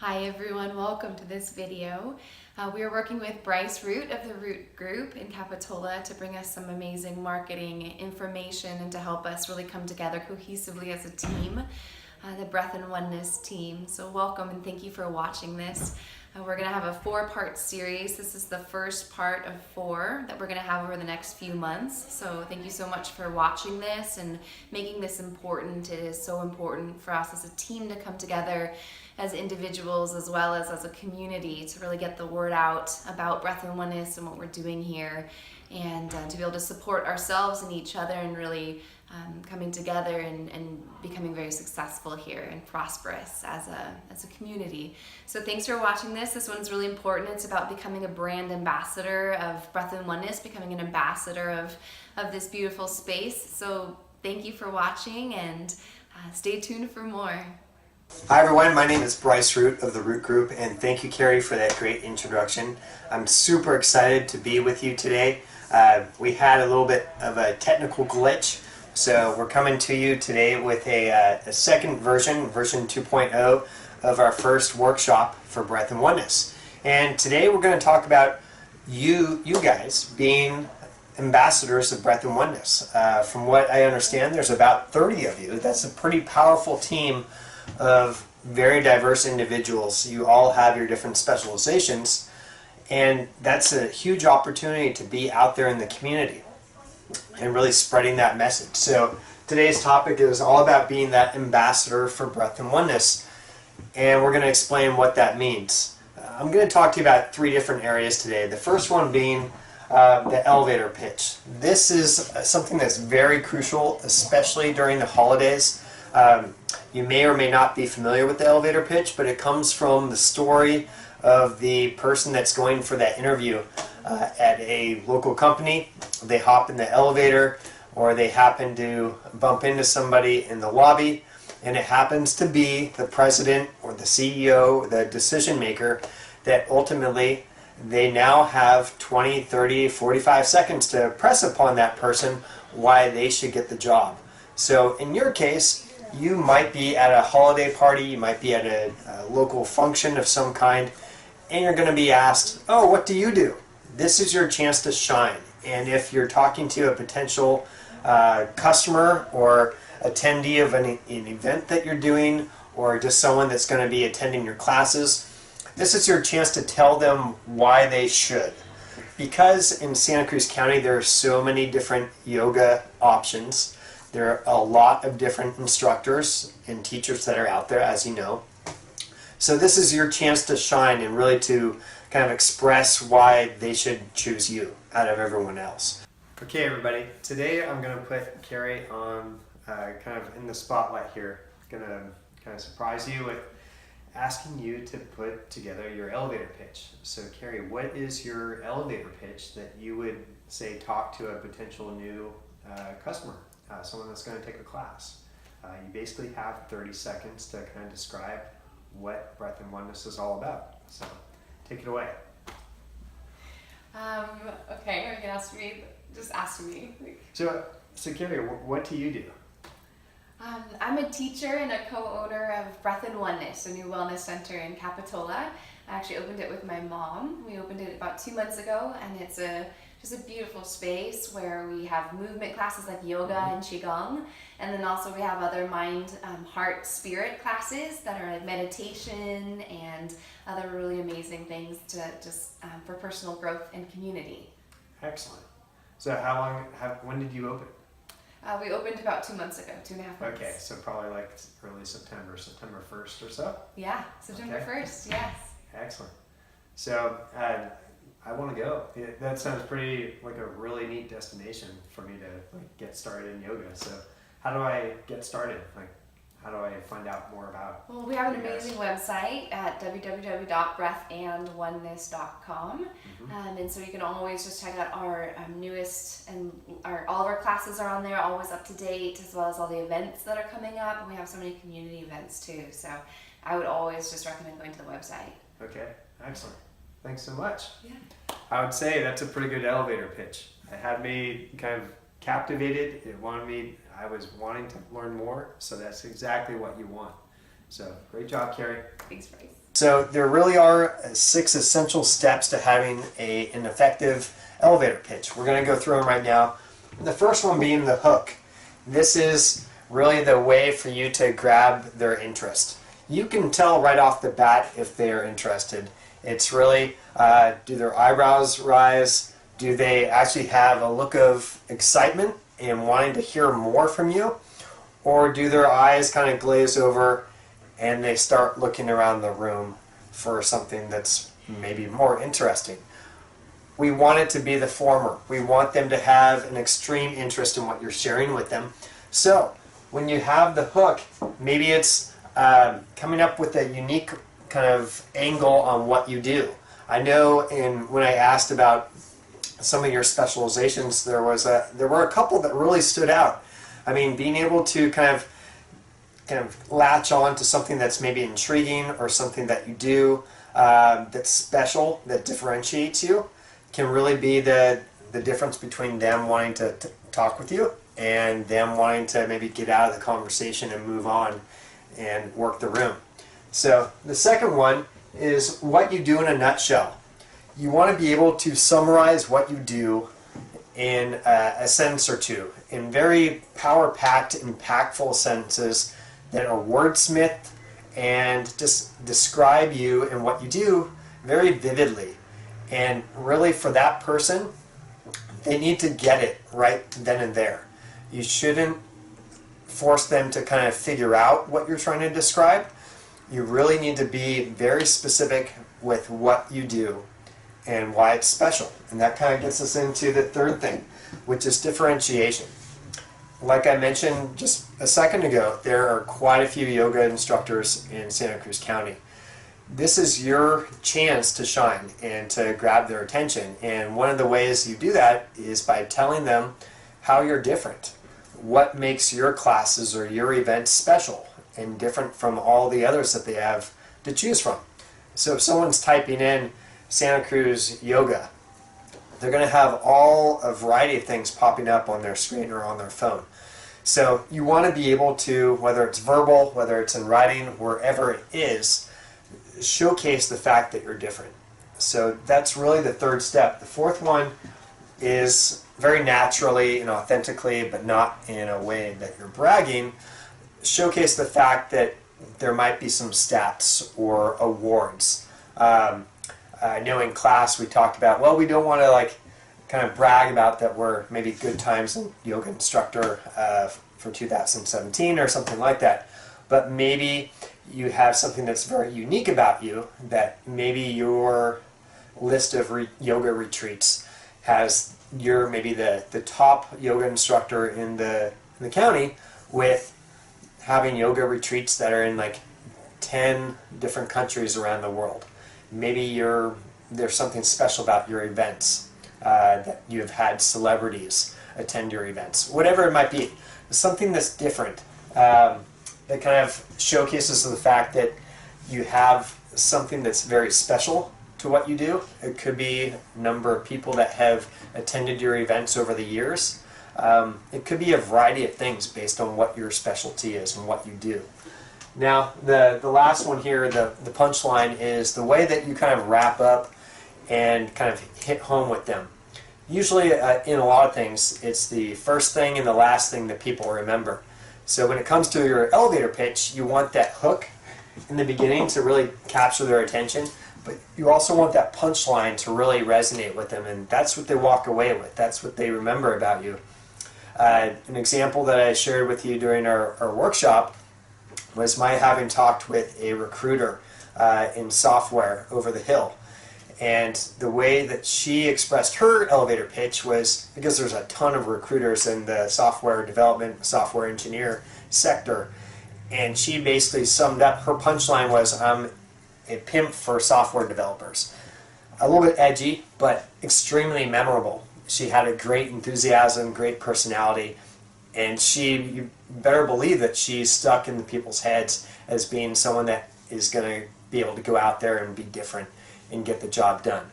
Hi everyone, welcome to this video. We are working with Bryce Root of the Root Group in Capitola to bring us some amazing marketing information and to help us really come together cohesively as a team, the Breath and Oneness team. So welcome and thank you for watching this. We're going to have a 4-part series. This is the first part of 4 that we're going to have over the next few months. So thank you so much for watching this and making this important. It is so important for us as a team to come together as individuals as well as a community to really get the word out about Breath and Oneness and what we're doing here, and to be able to support ourselves and each other and really coming together and becoming very successful here and prosperous as a community. So thanks for watching this. This one's really important. It's about becoming a brand ambassador of Breath and Oneness, becoming an ambassador of this beautiful space. So thank you for watching and stay tuned for more. Hi everyone, my name is Bryce Root of the Root Group, and thank you, Carrie, for that great introduction. I'm super excited to be with you today. We had a little bit of a technical glitch, so we're coming to you today with a second version 2.0 of our first workshop for Breath and Oneness. And today we're going to talk about you guys being ambassadors of Breath and Oneness. From what I understand, there's about 30 of you. That's a pretty powerful team of very diverse individuals. You all have your different specializations, and that's a huge opportunity to be out there in the community and really spreading that message. So today's topic is all about being that ambassador for Breath and Oneness, and we're going to explain what that means. I'm going to talk to you about 3 different areas today. The first one being the elevator pitch. This is something that's very crucial, especially during the holidays. You may or may not be familiar with the elevator pitch, but it comes from the story of the person that's going for that interview at a local company. They hop in the elevator, or they happen to bump into somebody in the lobby, and it happens to be the president or the CEO, the decision maker, that ultimately they now have 20, 30, 45 seconds to press upon that person why they should get the job. So in your case, you might be at a holiday party, you might be at a local function of some kind, and you're going to be asked, oh, what do you do? This is your chance to shine. And if you're talking to a potential customer or attendee of an event that you're doing, or just someone that's going to be attending your classes, this is your chance to tell them why they should. Because in Santa Cruz County there are so many different yoga options. There are a lot of different instructors and teachers that are out there, as you know. So this is your chance to shine and really to kind of express why they should choose you out of everyone else. Okay, everybody. Today I'm going to put Carrie on kind of in the spotlight here. I'm going to kind of surprise you with asking you to put together your elevator pitch. So Carrie, what is your elevator pitch that you would say talk to a potential new customer? Someone that's going to take a class. You basically have 30 seconds to kind of describe what Breath and Oneness is all about. So take it away. Okay, you can ask me, just ask me. So Carrie, what do you do? I'm a teacher and a co-owner of Breath and Oneness, a new wellness center in Capitola. I actually opened it with my mom. We opened it about 2 months ago, and it's just a beautiful space where we have movement classes like yoga and qigong, and then also we have other mind, heart, spirit classes that are like meditation and other really amazing things to just for personal growth and community. Excellent. So when did you open? We opened about 2 months ago, 2.5 months. Okay, so probably like early September 1st or so? Yeah, September 1st, yes. Excellent. So I want to go. That sounds pretty like a really neat destination for me to like get started in yoga. So how do I get started? Like, how do I find out more about? Well, we have an amazing website at www.breathandoneness.com, and so you can always just check out our newest and all of our classes are on there, always up to date, as well as all the events that are coming up. And we have so many community events too. So I would always just recommend going to the website. Okay, excellent. Thanks so much. Yeah. I would say that's a pretty good elevator pitch. It had me kind of captivated. I was wanting to learn more, so that's exactly what you want. So great job, Carrie. Thanks, Bryce. So there really are 6 essential steps to having an effective elevator pitch. We're going to go through them right now. The first one being the hook. This is really the way for you to grab their interest. You can tell right off the bat if they're interested. It's really, do their eyebrows rise? Do they actually have a look of excitement and wanting to hear more from you? Or do their eyes kind of glaze over and they start looking around the room for something that's maybe more interesting? We want it to be the former. We want them to have an extreme interest in what you're sharing with them. So when you have the hook, maybe it's coming up with a unique kind of angle on what you do. I know when I asked about some of your specializations, there were a couple that really stood out. I mean, being able to kind of latch on to something that's maybe intriguing or something that you do that's special, that differentiates you, can really be the difference between them wanting to talk with you and them wanting to maybe get out of the conversation and move on and work the room. So the second one is what you do in a nutshell. You want to be able to summarize what you do in a sentence or two, in very power-packed, impactful sentences that are wordsmithed and just describe you and what you do very vividly. And really for that person, they need to get it right then and there. You shouldn't force them to kind of figure out what you're trying to describe. You really need to be very specific with what you do and why it's special. And that kind of gets us into the third thing, which is differentiation. Like I mentioned just a second ago, there are quite a few yoga instructors in Santa Cruz County. This is your chance to shine and to grab their attention. And one of the ways you do that is by telling them how you're different. What makes your classes or your events special and different from all the others that they have to choose from. So if someone's typing in Santa Cruz Yoga, they're going to have a variety of things popping up on their screen or on their phone. So you want to be able to, whether it's verbal, whether it's in writing, wherever it is, showcase the fact that you're different. So that's really the third step. The fourth one is very naturally and authentically, but not in a way that you're bragging, showcase the fact that there might be some stats or awards. I know in class we talked about, well, we don't want to kind of brag about that we're maybe good times in yoga instructor for 2017 or something like that. But maybe you have something that's very unique about you, that maybe your list of yoga retreats has you're maybe the top yoga instructor in the county, with having yoga retreats that are in 10 different countries around the world. Maybe there's something special about your events, that you have had celebrities attend your events. Whatever it might be, something that's different, that kind of showcases the fact that you have something that's very special to what you do. It could be a number of people that have attended your events over the years. It could be a variety of things based on what your specialty is and what you do. Now, the last one here, the punchline, is the way that you kind of wrap up and kind of hit home with them. Usually, in a lot of things, it's the first thing and the last thing that people remember. So when it comes to your elevator pitch, you want that hook in the beginning to really capture their attention, but you also want that punchline to really resonate with them, and that's what they walk away with. That's what they remember about you. An example that I shared with you during our workshop was my having talked with a recruiter in software over the hill. And the way that she expressed her elevator pitch was, because there's a ton of recruiters in the software development, software engineer sector, and she basically summed up, her punchline was, I'm a pimp for software developers. A little bit edgy, but extremely memorable. She had a great enthusiasm, great personality, and you better believe that she's stuck in the people's heads as being someone that is going to be able to go out there and be different and get the job done.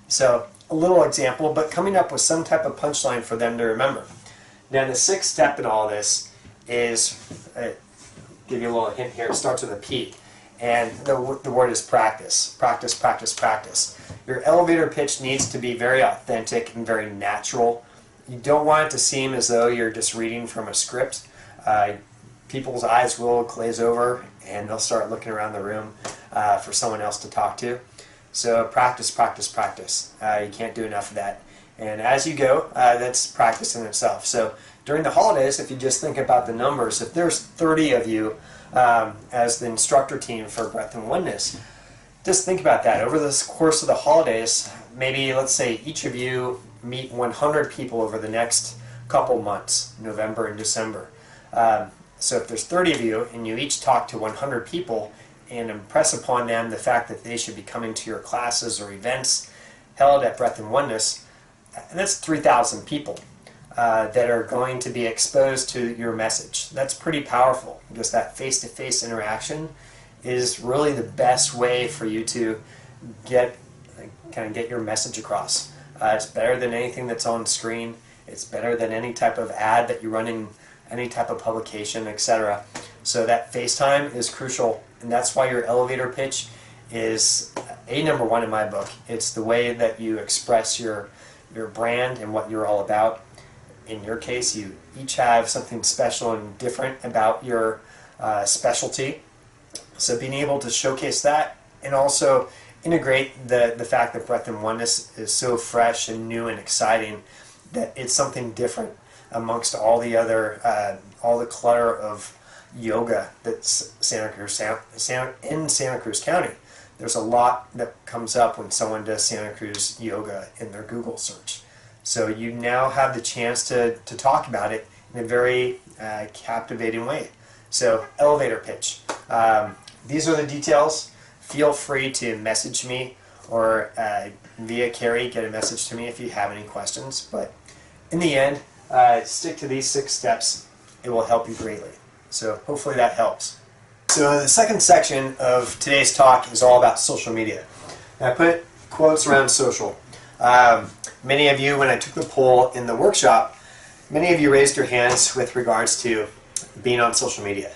So a little example, but coming up with some type of punchline for them to remember. Now the sixth step in all this is, give you a little hint here, it starts with a P. And the word is practice. Practice, practice, practice. Your elevator pitch needs to be very authentic and very natural. You don't want it to seem as though you're just reading from a script. People's eyes will glaze over and they'll start looking around the room for someone else to talk to. So practice, practice, practice. You can't do enough of that. And as you go, that's practice in itself. So during the holidays, if you just think about the numbers, if there's 30 of you as the instructor team for Breath and Oneness, just think about that. Over the course of the holidays, maybe let's say each of you meet 100 people over the next couple months, November and December. So if there's 30 of you and you each talk to 100 people and impress upon them the fact that they should be coming to your classes or events held at Breath and Oneness, and that's 3,000 people that are going to be exposed to your message. That's pretty powerful because that face-to-face interaction is really the best way for you to get your message across. It's better than anything that's on screen. It's better than any type of ad that you run in any type of publication, etc. So that FaceTime is crucial, and that's why your elevator pitch is number one in my book. It's the way that you express your brand and what you're all about. In your case, you each have something special and different about your specialty. So being able to showcase that and also integrate the fact that Breath and Oneness is so fresh and new and exciting that it's something different amongst all the other, all the clutter of yoga that's in Santa Cruz County. There's a lot that comes up when someone does Santa Cruz yoga in their Google search. So you now have the chance to talk about it in a very captivating way. So elevator pitch. These are the details. Feel free to message me or via Carrie get a message to me if you have any questions. But in the end, stick to these 6 steps. It will help you greatly. So hopefully that helps. So the second section of today's talk is all about social media. And I put quotes around social. Many of you, when I took the poll in the workshop, many of you raised your hands with regards to being on social media.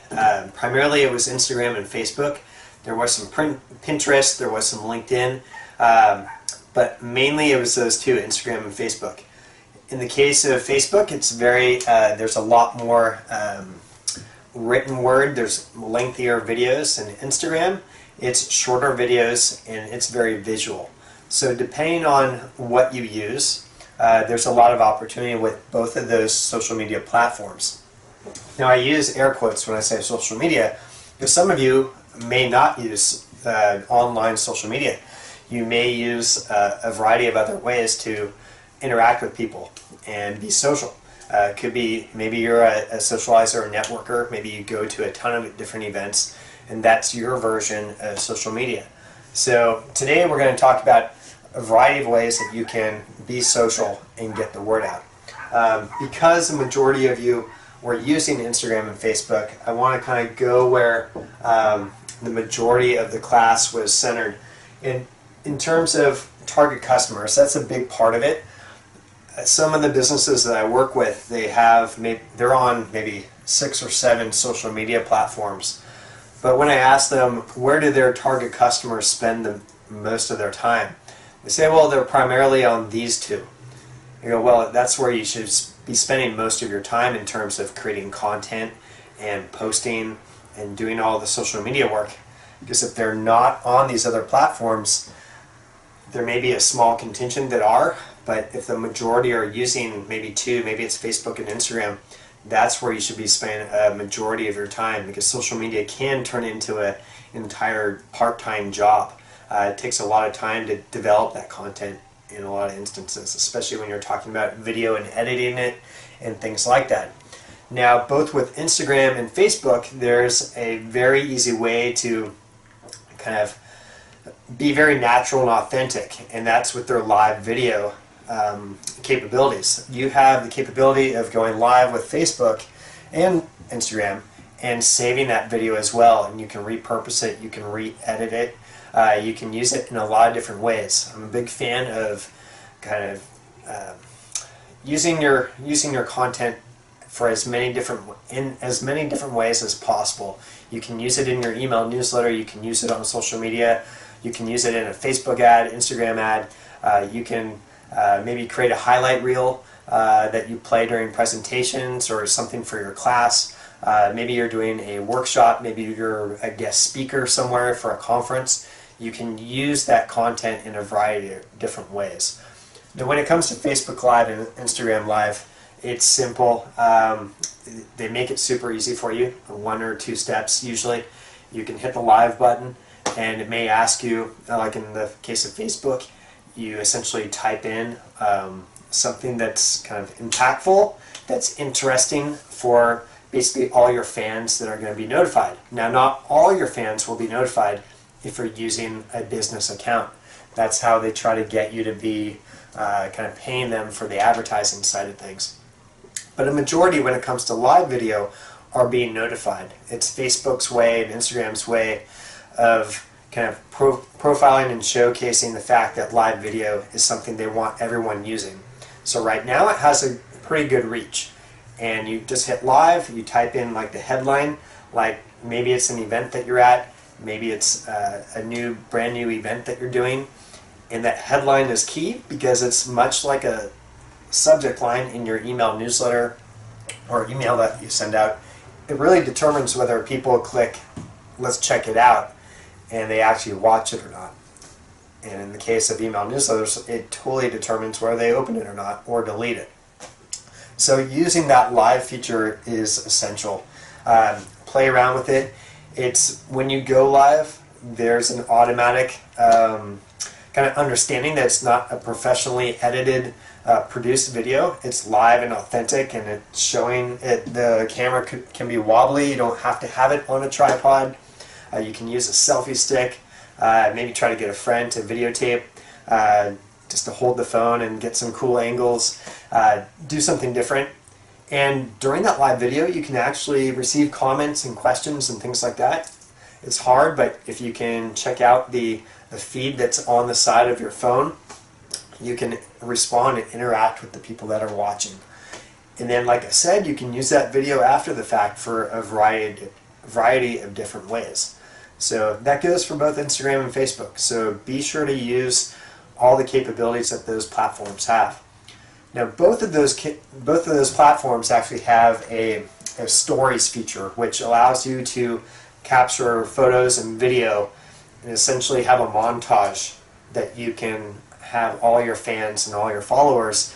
Primarily it was Instagram and Facebook. There was some Pinterest, there was some LinkedIn, but mainly it was those two, Instagram and Facebook. In the case of Facebook, it's very, there's a lot more written word, there's lengthier videos, and Instagram, it's shorter videos and it's very visual. So depending on what you use, there's a lot of opportunity with both of those social media platforms. Now I use air quotes when I say social media, because some of you may not use online social media. You may use a variety of other ways to interact with people and be social. It could be maybe you're a socializer or networker, maybe you go to a ton of different events, and that's your version of social media. So today we're going to talk about a variety of ways that you can be social and get the word out. Because the majority of you were using Instagram and Facebook, I want to kind of go where the majority of the class was centered. In terms of target customers, that's a big part of it. Some of the businesses that I work with, they're on maybe 6 or 7 social media platforms. But when I ask them where do their target customers spend most of their time, they say, well, they're primarily on these 2. You go, well, that's where you should be spending most of your time in terms of creating content and posting and doing all the social media work. Because if they're not on these other platforms, there may be a small contingent that are, but if the majority are using maybe 2, maybe it's Facebook and Instagram, that's where you should be spending a majority of your time, because social media can turn into an entire part-time job. It takes a lot of time to develop that content in a lot of instances, especially when you're talking about video and editing it and things like that. Now, both with Instagram and Facebook, there's a very easy way to kind of be very natural and authentic, and that's with their live video capabilities. You have the capability of going live with Facebook and Instagram and saving that video as well, and you can repurpose it, you can re-edit it, you can use it in a lot of different ways. I'm a big fan of kind of using your content for in as many different ways as possible. You can use it in your email newsletter, you can use it on social media, you can use it in a Facebook ad, Instagram ad. You can maybe create a highlight reel that you play during presentations or something for your class. Maybe you're doing a workshop, maybe you're a guest speaker somewhere for a conference. You can use that content in a variety of different ways. Now when it comes to Facebook Live and Instagram Live, it's simple. They make it super easy for you, 1 or 2 steps usually. You can hit the live button and it may ask you, like in the case of Facebook, you essentially type in something that's kind of impactful, that's interesting for basically all your fans that are going to be notified. Now, not all your fans will be notified if you're using a business account. That's how they try to get you to be kind of paying them for the advertising side of things. But a majority, when it comes to live video, are being notified. It's Facebook's way and Instagram's way of kind of profiling and showcasing the fact that live video is something they want everyone using. So right now it has a pretty good reach. And you just hit live, you type in like the headline, like maybe it's an event that you're at, maybe it's a brand new event that you're doing. And that headline is key because it's much like a subject line in your email newsletter or email that you send out. It really determines whether people click, let's check it out, and they actually watch it or not. And in the case of email newsletters, it totally determines whether they open it or not or delete it. So using that live feature is essential. Play around with it. It's when you go live, there's an automatic kind of understanding that it's not a professionally edited, produced video. It's live and authentic, and it's showing it. The camera can be wobbly. You don't have to have it on a tripod. You can use a selfie stick. Maybe try to get a friend to videotape, just to hold the phone and get some cool angles. Do something different. And during that live video, you can actually receive comments and questions and things like that. It's hard, but if you can check out the feed that's on the side of your phone, you can respond and interact with the people that are watching. And then, like I said, you can use that video after the fact for a variety of different ways. So that goes for both Instagram and Facebook. So be sure to use all the capabilities that those platforms have. Now, both of those platforms actually have a stories feature, which allows you to capture photos and video and essentially have a montage that you can have all your fans and all your followers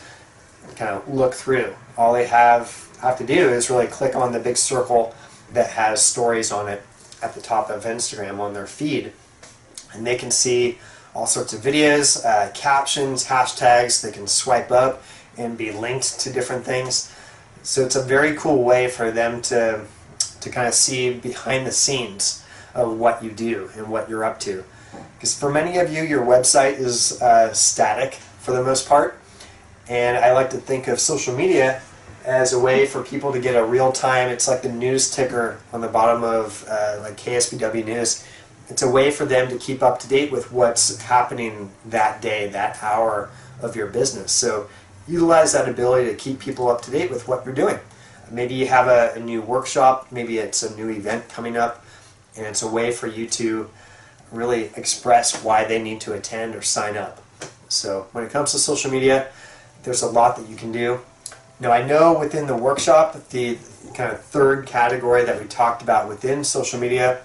kind of look through. All they have to do is really click on the big circle that has stories on it at the top of Instagram on their feed, and they can see all sorts of videos, captions, hashtags. They can swipe up and be linked to different things. So it's a very cool way for them to kind of see behind the scenes of what you do and what you're up to. Because for many of you, your website is static for the most part, and I like to think of social media as a way for people to get a real-time, it's like the news ticker on the bottom of like KSBW News. It's a way for them to keep up to date with what's happening that day, that hour of your business. So utilize that ability to keep people up to date with what you're doing. Maybe you have a new workshop, maybe it's a new event coming up, and it's a way for you to really express why they need to attend or sign up. So when it comes to social media, there's a lot that you can do. Now, I know within the workshop, the kind of third category that we talked about within social media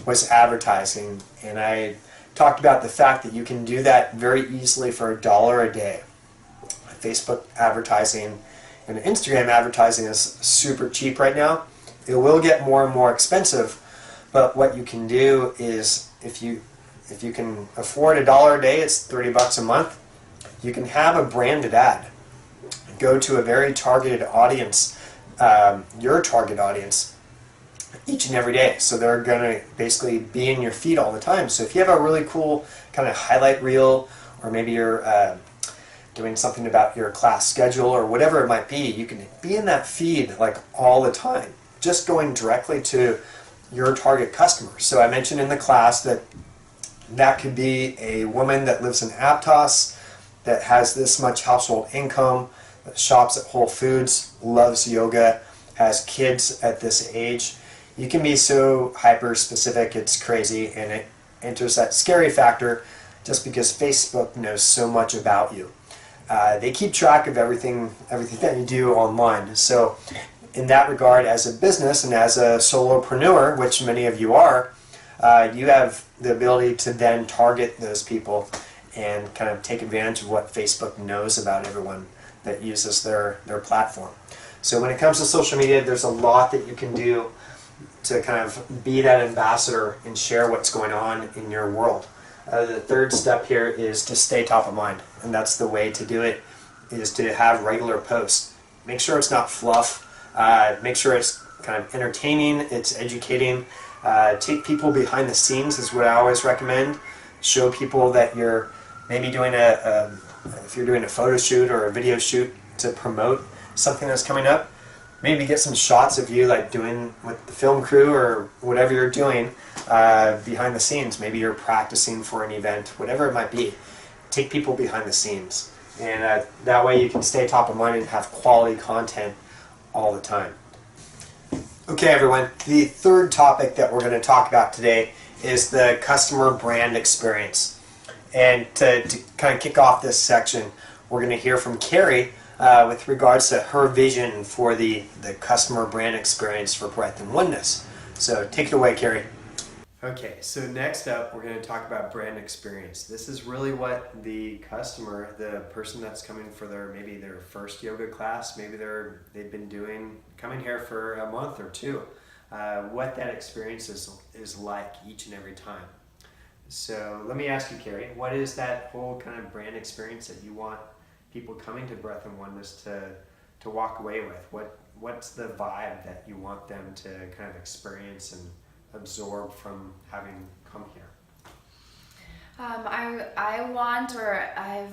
was advertising. And I talked about the fact that you can do that very easily for $1 a day. Facebook advertising and Instagram advertising is super cheap right now. It will get more and more expensive, but what you can do is if you can afford $1 a day, it's $30 a month, you can have a branded ad. Go to a very targeted audience, your target audience, each and every day. So they're going to basically be in your feed all the time. So if you have a really cool kind of highlight reel, or maybe you're doing something about your class schedule or whatever it might be, you can be in that feed like all the time, just going directly to your target customer. So I mentioned in the class that could be a woman that lives in Aptos, that has this much household income, that shops at Whole Foods, loves yoga, has kids at this age. you can be so hyper specific, it's crazy, and it enters that scary factor just because Facebook knows so much about you. They keep track of everything that you do online. So in that regard, as a business and as a solopreneur, which many of you are, you have the ability to then target those people and kind of take advantage of what Facebook knows about everyone that uses their platform. So when it comes to social media, there's a lot that you can do to kind of be that ambassador and share what's going on in your world. The third step here is to stay top of mind, and that's the way to do it, is to have regular posts. Make sure it's not fluff. Make sure it's kind of entertaining, it's educating. Take people behind the scenes is what I always recommend. Show people that you're maybe doing if you're doing a photo shoot or a video shoot to promote something that's coming up, maybe get some shots of you like doing with the film crew or whatever you're doing behind the scenes. Maybe you're practicing for an event, whatever it might be. Take people behind the scenes, and that way you can stay top of mind and have quality content all the time. Okay, everyone, the third topic that we're going to talk about today is the customer brand experience. And to kind of kick off this section, we're going to hear from Carrie with regards to her vision for the customer brand experience for Breath and Oneness. So take it away, Carrie. Okay, so next up we're going to talk about brand experience. This is really what the customer, the person that's coming for maybe their first yoga class, maybe they've been coming here for a month or two, what that experience is like each and every time. So let me ask you, Carrie, what is that whole kind of brand experience that you want people coming to Breath and Oneness to walk away with? What's the vibe that you want them to kind of experience and absorb from having come here? I've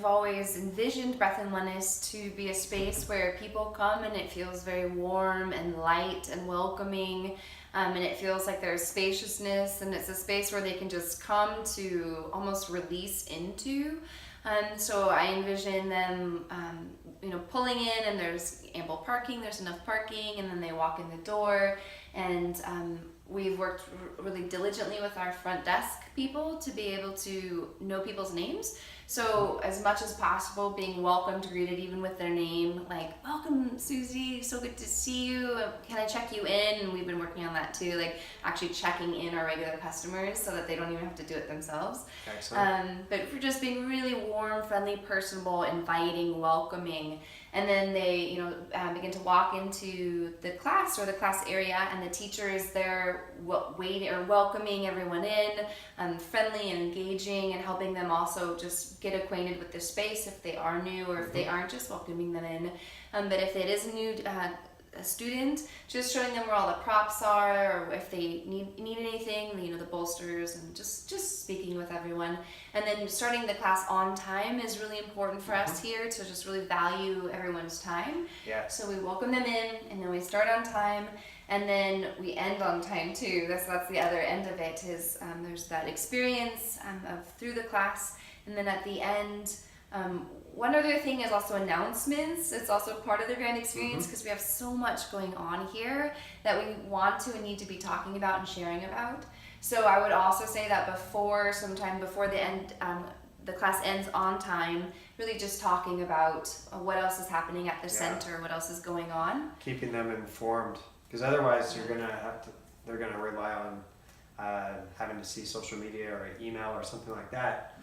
always envisioned Breath and Oneness to be a space where people come and it feels very warm and light and welcoming, and it feels like there's spaciousness, and it's a space where they can just come to almost release into. So I envision them, pulling in, and there's ample parking, there's enough parking, and then they walk in the door, and we've worked really diligently with our front desk people to be able to know people's names. So as much as possible, being welcomed, greeted even with their name, like, welcome Susie, so good to see you, can I check you in? And we've been working on that too, like actually checking in our regular customers so that they don't even have to do it themselves. Excellent. But for just being really warm, friendly, personable, inviting, welcoming. And then they, begin to walk into the class or the class area, and the teacher is there waiting or welcoming everyone in, friendly and engaging, and helping them also just get acquainted with the space if they are new, or if they aren't, just welcoming them in. But if it is a new student, just showing them where all the props are, or if they need anything, the bolsters, and just speaking with everyone. And then starting the class on time is really important for us here, to just really value everyone's time. Yeah. So we welcome them in, and then we start on time, and then we end on time too. That's the other end of it, is there's that experience of through the class, and then at the end, one other thing is also announcements. It's also part of the brand experience, because we have so much going on here that we want to and need to be talking about and sharing about. So I would also say that sometime before the end, the class ends on time, really just talking about what else is happening at the center, what else is going on. Keeping them informed, because otherwise they're gonna rely on having to see social media or email or something like that.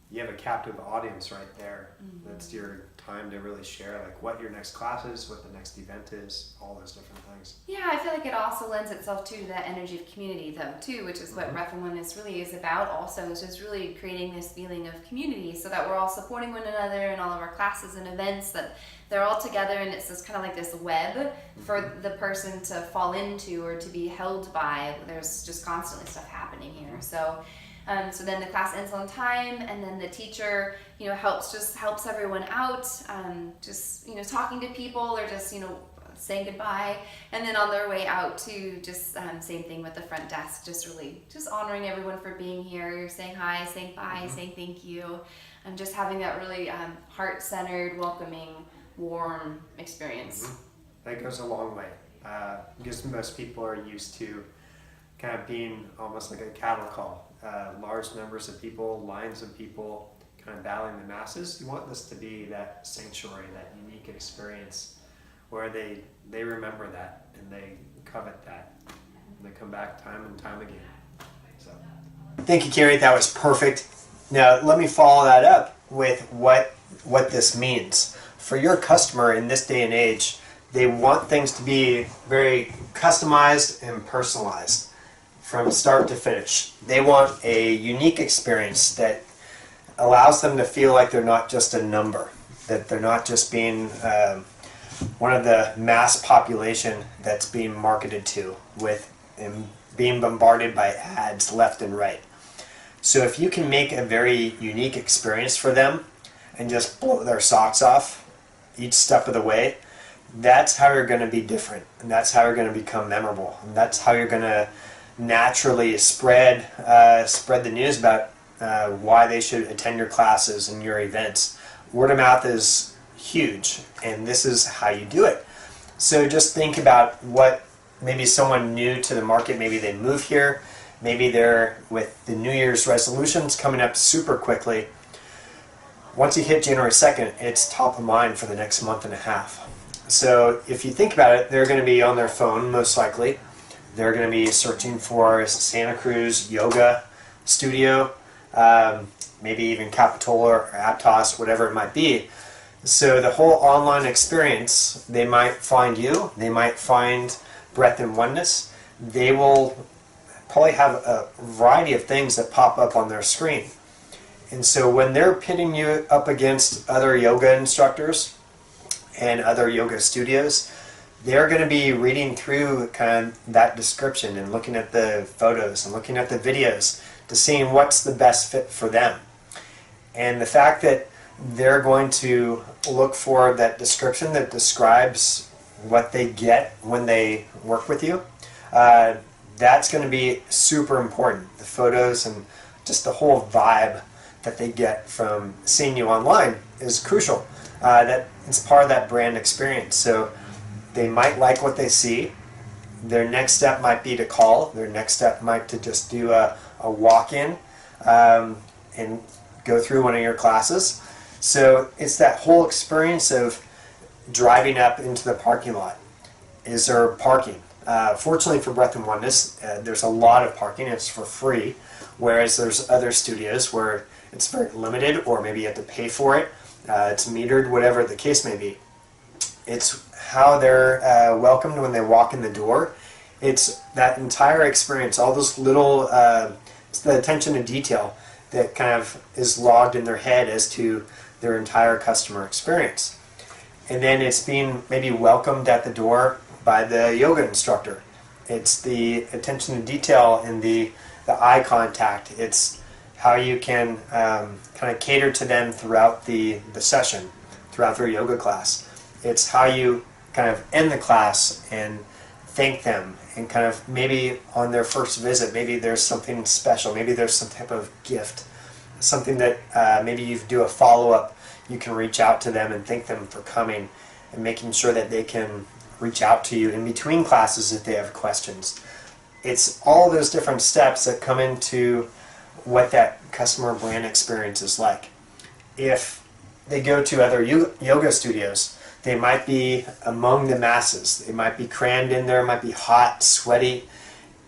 You have a captive audience right there. That's your time to really share like what your next class is, what the next event is, all those different things. Yeah, I feel like it also lends itself to that energy of community though too, which is what Breath and Oneness really is about also, is just really creating this feeling of community, so that we're all supporting one another in all of our classes and events, that they're all together, and it's just kind of like this web for the person to fall into or to be held by. There's just constantly stuff happening here. So then the class ends on time, and then the teacher, helps everyone out, talking to people, or just, saying goodbye. And then on their way out to just same thing with the front desk, just honoring everyone for being here, saying hi, saying bye, saying thank you, and just having that really heart-centered, welcoming, warm experience. That goes a long way. because most people are used to kind of being almost like a cattle call. Large numbers of people, lines of people kind of battling the masses. You want this to be that sanctuary, that unique experience where they remember that and they covet that. And they come back time and time again. So. Thank you, Carrie. That was perfect. Now let me follow that up with what this means. For your customer in this day and age, they want things to be very customized and personalized from start to finish. They want a unique experience that allows them to feel like they're not just a number, that they're not just being one of the mass population that's being marketed to with and being bombarded by ads left and right. So if you can make a very unique experience for them and just blow their socks off each step of the way, that's how you're going to be different, and that's how you're going to become memorable, and that's how you're going to naturally spread the news about why they should attend your classes and your events. Word of mouth is huge, and this is how you do it. So just think about what maybe someone new to the market, maybe they move here, maybe they're with the New Year's resolutions coming up super quickly. Once you hit January 2nd, it's top of mind for the next month and a half. So if you think about it, they're going to be on their phone most likely. They're going to be searching for Santa Cruz yoga studio, maybe even Capitola or Aptos, whatever it might be. So the whole online experience, they might find you, they might find Breath and Oneness. They will probably have a variety of things that pop up on their screen. And so when they're pitting you up against other yoga instructors and other yoga studios, they're going to be reading through kind of that description and looking at the photos and looking at the videos to seeing what's the best fit for them. And the fact that they're going to look for that description that describes what they get when they work with you, that's going to be super important. The photos and just the whole vibe that they get from seeing you online is crucial. That it's part of that brand experience. So they might like what they see. Their next step might be to call. Their next step might to just do a walk-in and go through one of your classes. So it's that whole experience of driving up into the parking lot. Is there parking? Fortunately for Breath and Oneness, there's a lot of parking. It's for free, whereas there's other studios where it's very limited, or maybe you have to pay for it. It's metered, whatever the case may be. It's how they're welcomed when they walk in the door. It's that entire experience, all those little, it's the attention to detail that kind of is logged in their head as to their entire customer experience. And then it's being maybe welcomed at the door by the yoga instructor. It's the attention to detail and the eye contact. It's how you can kind of cater to them throughout the session, throughout their yoga class. It's how you kind of end the class and thank them, and kind of maybe on their first visit, maybe there's something special, maybe there's some type of gift, something that maybe you do a follow-up, you can reach out to them and thank them for coming, and making sure that they can reach out to you in between classes if they have questions. It's all those different steps that come into what that customer brand experience is like. If they go to other yoga studios, they might be among the masses. They might be crammed in there, might be hot, sweaty,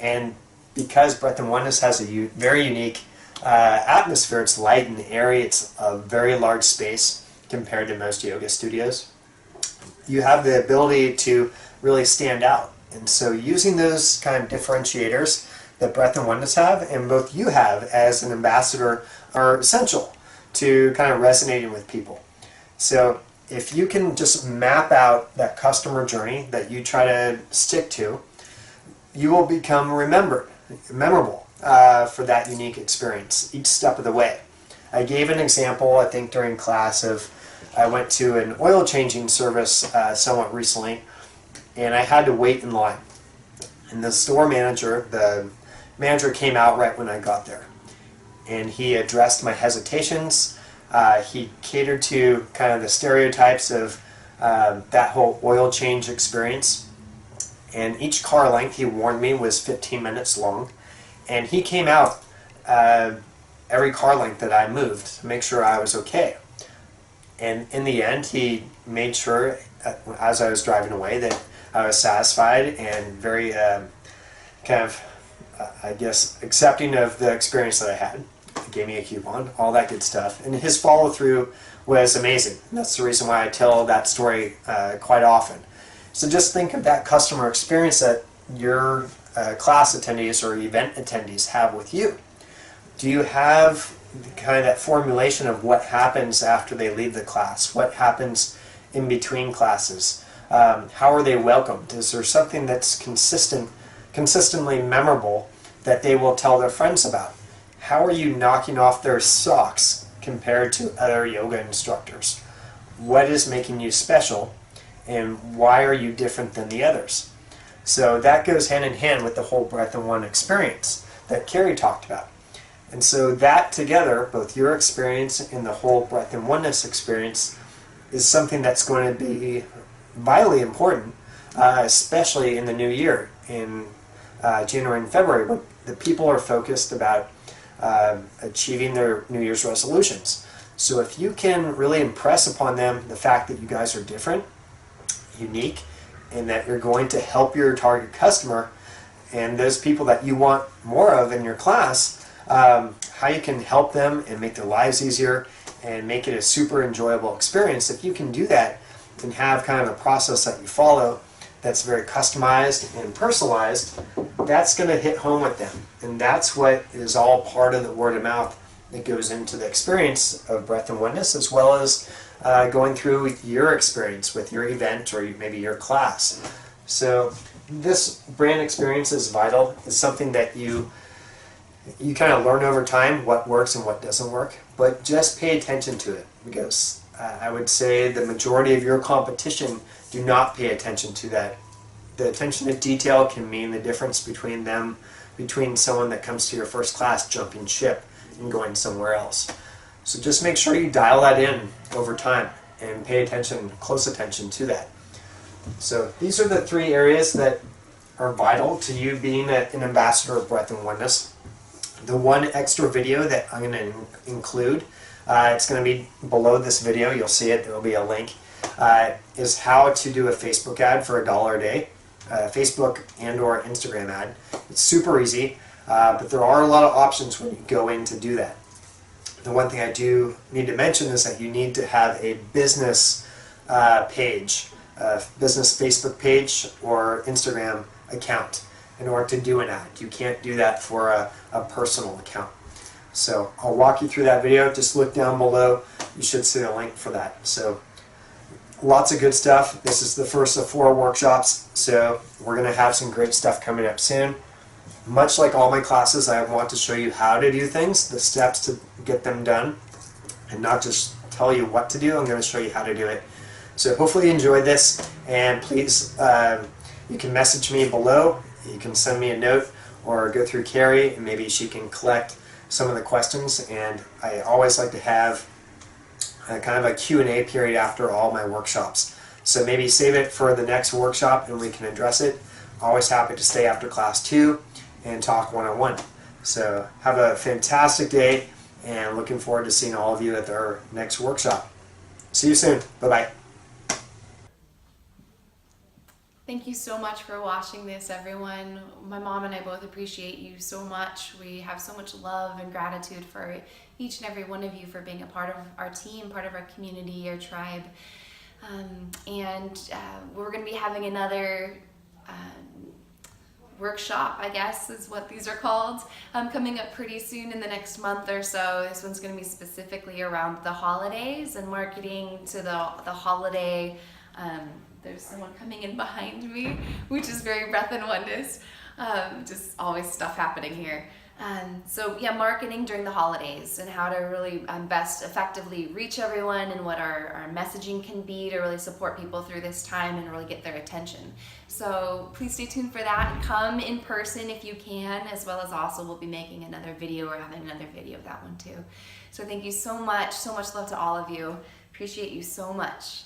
and because Breath and Oneness has a very unique atmosphere, it's light and airy, it's a very large space compared to most yoga studios, you have the ability to really stand out. And so using those kind of differentiators that Breath and Oneness have, and both you have as an ambassador, are essential to kind of resonating with people. So if you can just map out that customer journey that you try to stick to, you will become memorable for that unique experience each step of the way. I gave an example, I think, during class of I went to an oil changing service somewhat recently, and I had to wait in line. And the manager came out right when I got there, and he addressed my hesitations. He catered to kind of the stereotypes of that whole oil change experience, and each car length, he warned me, was 15 minutes long. And he came out every car length that I moved to make sure I was okay. And in the end, he made sure, as I was driving away, that I was satisfied and very I guess, accepting of the experience that I had. He gave me a coupon, all that good stuff. And his follow through was amazing. And that's the reason why I tell that story quite often. So just think of that customer experience that your class attendees or event attendees have with you. Do you have kind of that formulation of what happens after they leave the class? What happens in between classes? How are they welcomed? Is there something that's consistently memorable that they will tell their friends about? How are you knocking off their socks compared to other yoga instructors? What is making you special, and why are you different than the others? So that goes hand in hand with the whole Breath in One experience that Carrie talked about. And so that together, both your experience and the whole Breath in Oneness experience, is something that's going to be vitally important, especially in the new year, in January and February, when the people are focused about achieving their New Year's resolutions. So if you can really impress upon them the fact that you guys are different, unique, and that you're going to help your target customer and those people that you want more of in your class, how you can help them and make their lives easier and make it a super enjoyable experience. If you can do that and have kind of a process that you follow that's very customized and personalized, that's going to hit home with them. And that's what is all part of the word of mouth that goes into the experience of Breath in Oneness, as well as going through your experience with your event or maybe your class. So this brand experience is vital. It's something that you kind of learn over time what works and what doesn't work, but just pay attention to it, because I would say the majority of your competition do not pay attention to that. The attention to detail can mean the difference between someone that comes to your first class jumping ship and going somewhere else. So just make sure you dial that in over time and pay attention, close attention to that. So these are the three areas that are vital to you being an ambassador of Breath in Oneness. The one extra video that I'm going to include, it's going to be below this video, you'll see it, there will be a link, is how to do a Facebook ad for $1 a day, Facebook and or Instagram ad. It's super easy, but there are a lot of options when you go in to do that. The one thing I do need to mention is that you need to have a business page, a business Facebook page or Instagram account in order to do an ad. You can't do that for a personal account. So I'll walk you through that video. Just look down below. You should see a link for that. So lots of good stuff. This is the first of 4 workshops, so we're going to have some great stuff coming up soon. Much like all my classes, I want to show you how to do things, the steps to get them done, and not just tell you what to do. I'm going to show you how to do it. So hopefully you enjoyed this, and please, you can message me below. You can send me a note or go through Carrie, and maybe she can collect some of the questions. And I always like to have kind of a Q&A period after all my workshops. So maybe save it for the next workshop and we can address it. Always happy to stay after class 2 and talk one-on-one. So have a fantastic day, and looking forward to seeing all of you at our next workshop. See you soon. Bye-bye. Thank you so much for watching this, everyone. My mom and I both appreciate you so much. We have so much love and gratitude for each and every one of you for being a part of our team, part of our community, our tribe. We're going to be having another workshop, I guess is what these are called, coming up pretty soon in the next month or so. This one's going to be specifically around the holidays and marketing to the holiday. There's someone coming in behind me, which is very Breath in Oneness. Just always stuff happening here. So yeah, marketing during the holidays and how to really best effectively reach everyone, and what our messaging can be to really support people through this time and really get their attention. So please stay tuned for that. Come in person if you can, as well as also we'll be making another video or having another video of that one too. So thank you so much love to all of you. Appreciate you so much.